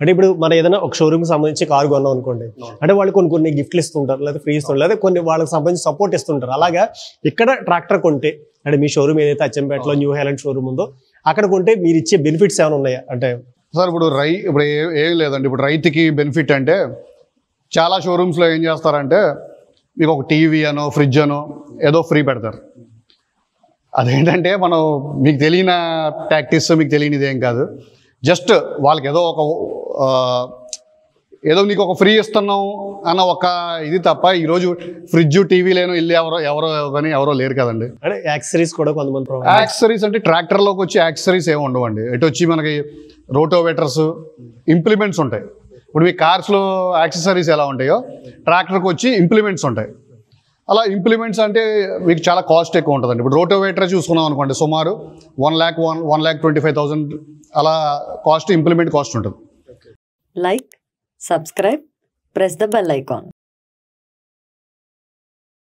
అంటే ఇప్పుడు మనం ఏదైనా ఒక షోరూమ్కి సంబంధించి కారు కొన్నాం అనుకోండి, అంటే వాళ్ళు కొన్ని గిఫ్ట్లు ఇస్తుంటారు, లేదా ఫ్రీ ఇస్తుంటారు, లేదా కొన్ని వాళ్ళకి సంబంధించి సపోర్ట్ ఇస్తుంటారు. అలాగా ఇక్కడ ట్రాక్టర్ కొంటే, అంటే మీ షోరూమ్ ఏదైతే అచ్చంపేటలో న్యూ హైలాండ్ షోరూమ్ ఉందో అక్కడ కొంటే మీరు ఇచ్చే బెనిఫిట్స్ ఏమైనా ఉన్నాయా? అంటే సార్ ఇప్పుడు ఏం లేదండి. ఇప్పుడు రైతుకి బెనిఫిట్ అంటే చాలా షోరూమ్స్లో ఏం చేస్తారంటే మీకు ఒక టీవీ అనో ఫ్రిడ్జ్ అనో ఏదో ఫ్రీ పెడతారు. అదేంటంటే మనం మీకు తెలియని టాక్టిక్స్, మీకు తెలియనిది ఏం కాదు. జస్ట్ వాళ్ళకి ఏదో నీకు ఒక ఫ్రీ ఇస్తున్నాం అన్న ఒక ఇది తప్ప ఈరోజు ఫ్రిడ్జ్ టీవీ లేను ఇల్లు ఎవరో లేరు కదండి. అంటే యాక్సెసరీస్ కూడా కొంతమంది యాక్సెసరీస్ అంటే ట్రాక్టర్లోకి వచ్చి యాక్సెసరీస్ ఏమి ఉండవండి. ఎటు వచ్చి మనకి రోటోవేటర్స్, ఇంప్లిమెంట్స్ ఉంటాయి. ఇప్పుడు మీ కార్స్లో యాక్సెసరీస్ ఎలా ఉంటాయో ట్రాక్టర్కి వచ్చి ఇంప్లిమెంట్స్ ఉంటాయి. అలా ఇంప్లిమెంట్స్ అంటే మీకు చాలా కాస్ట్ ఎక్కువ ఉంటుందండి. ఇప్పుడు రోటోవేటర్ చూసుకున్నాం అనుకోండి, సుమారు 1,25,000 అలా కాస్ట్, ఇంప్లిమెంట్ కాస్ట్ ఉంటుంది. Like, subscribe, press the bell icon.